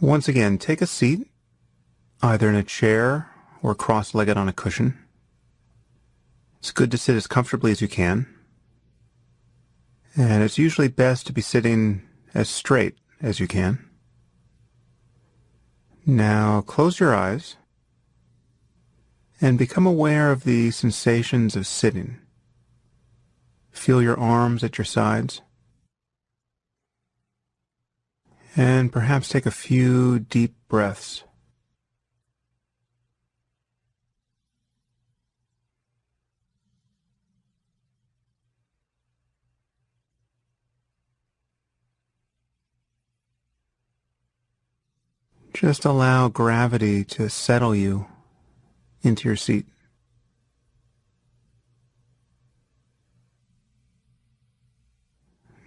Once again, take a seat, either in a chair or cross-legged on a cushion. It's good to sit as comfortably as you can. And it's usually best to be sitting as straight as you can. Now close your eyes and become aware of the sensations of sitting. Feel your arms at your sides. And perhaps take a few deep breaths. Just allow gravity to settle you into your seat.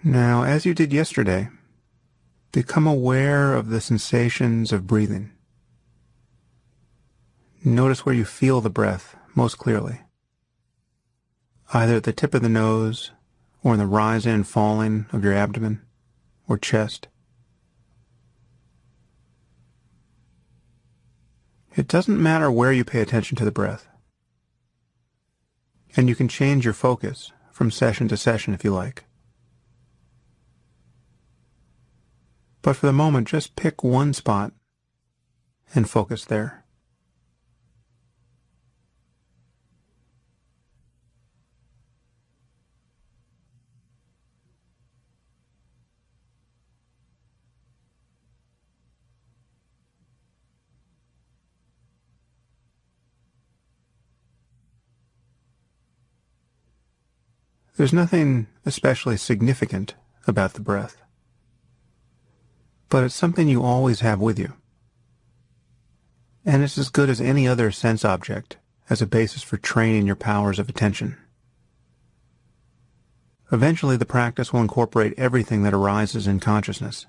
Now, as you did yesterday, become aware of the sensations of breathing. Notice where you feel the breath most clearly, either at the tip of the nose or in the rising and falling of your abdomen or chest. It doesn't matter where you pay attention to the breath, and you can change your focus from session to session if you like. But for the moment, just pick one spot and focus there. There's nothing especially significant about the breath, but it's something you always have with you. And it's as good as any other sense object as a basis for training your powers of attention. Eventually, the practice will incorporate everything that arises in consciousness.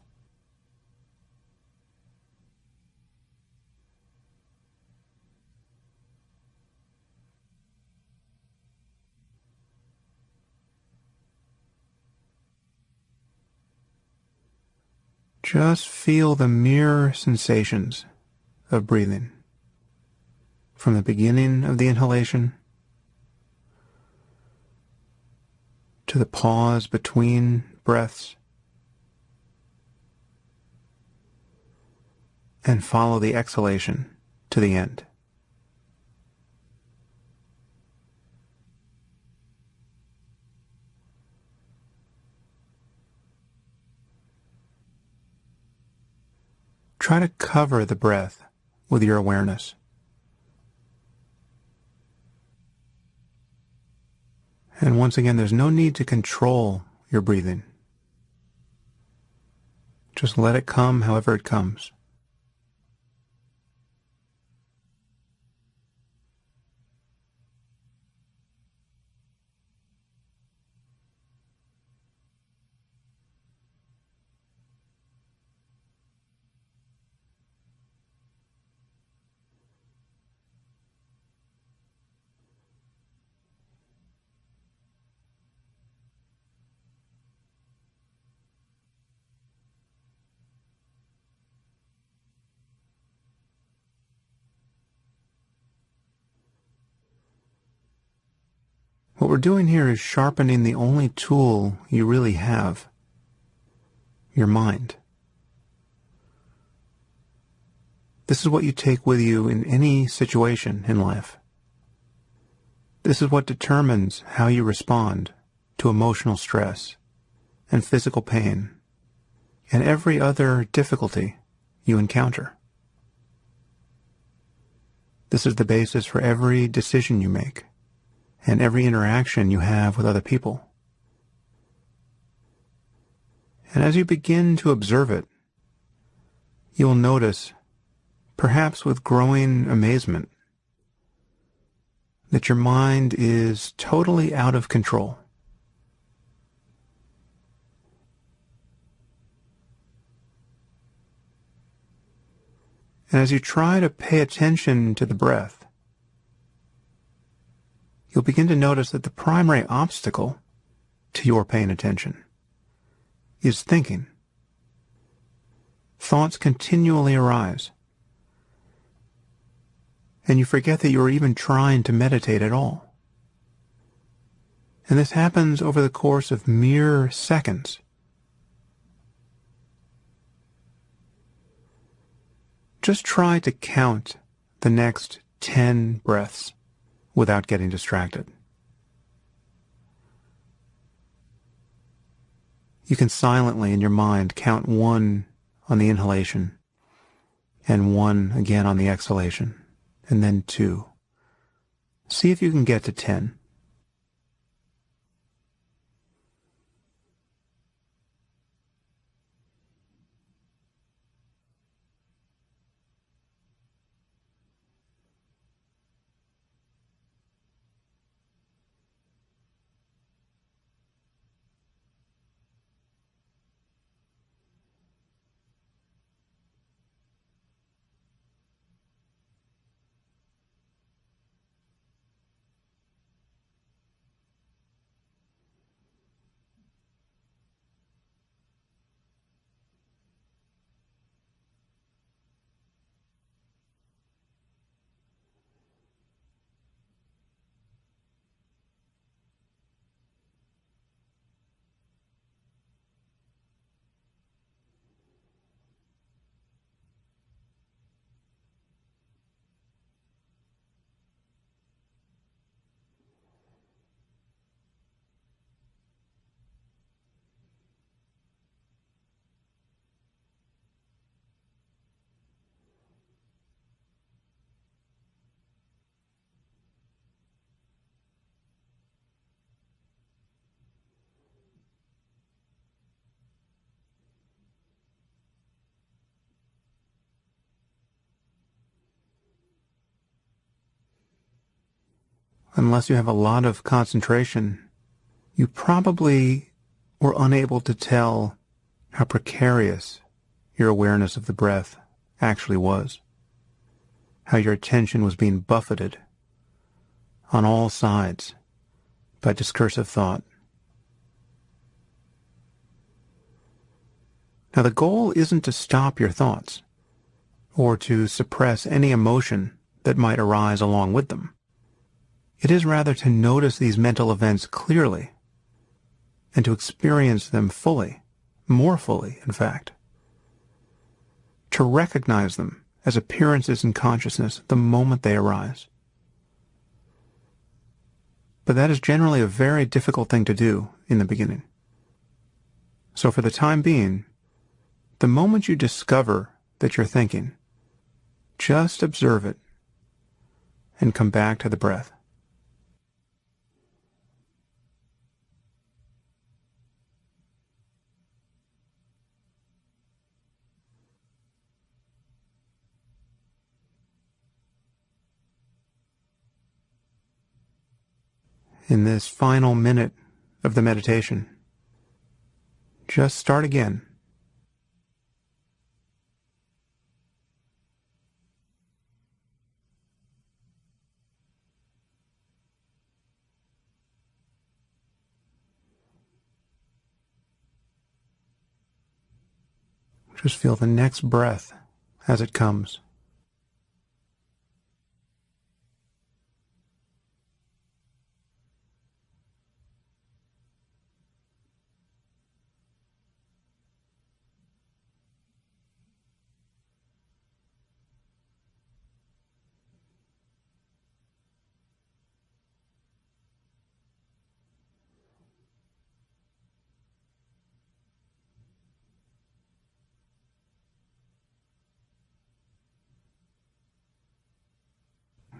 Just feel the mere sensations of breathing, from the beginning of the inhalation to the pause between breaths, and follow the exhalation to the end. Try to cover the breath with your awareness. And once again, there's no need to control your breathing. Just let it come however it comes. What we're doing here is sharpening the only tool you really have, your mind. This is what you take with you in any situation in life. This is what determines how you respond to emotional stress and physical pain and every other difficulty you encounter. This is the basis for every decision you make and every interaction you have with other people. And as you begin to observe it, you will notice, perhaps with growing amazement, that your mind is totally out of control. And as you try to pay attention to the breath, you'll begin to notice that the primary obstacle to your paying attention is thinking. thoughts continually arise, and you forget that you are even trying to meditate at all. And this happens over the course of mere seconds. Just try to count the next 10 breaths without getting distracted. You can silently in your mind count 1 on the inhalation and 1 again on the exhalation, and then 2. See if you can get to 10. Unless you have a lot of concentration, you probably were unable to tell how precarious your awareness of the breath actually was, how your attention was being buffeted on all sides by discursive thought. Now, the goal isn't to stop your thoughts or to suppress any emotion that might arise along with them. It is rather to notice these mental events clearly and to experience them fully, more fully, in fact. To recognize them as appearances in consciousness the moment they arise. But that is generally a very difficult thing to do in the beginning. So for the time being, the moment you discover that you're thinking, just observe it and come back to the breath. In this final minute of the meditation, just start again. Just feel the next breath as it comes.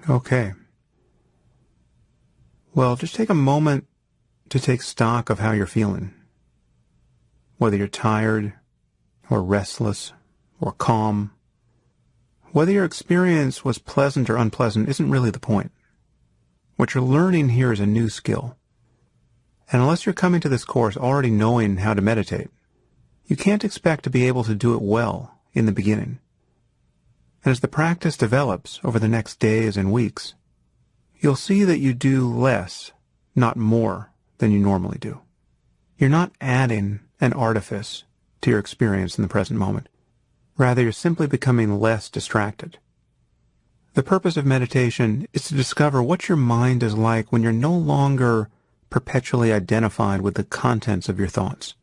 Okay. Well, just take a moment to take stock of how you're feeling. Whether you're tired, or restless, or calm. Whether your experience was pleasant or unpleasant isn't really the point. What you're learning here is a new skill. And unless you're coming to this course already knowing how to meditate, you can't expect to be able to do it well in the beginning. And as the practice develops over the next days and weeks, you'll see that you do less, not more, than you normally do. You're not adding an artifice to your experience in the present moment. Rather, you're simply becoming less distracted. The purpose of meditation is to discover what your mind is like when you're no longer perpetually identified with the contents of your thoughts.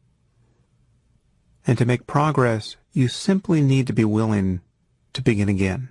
And to make progress, you simply need to be willing to begin again.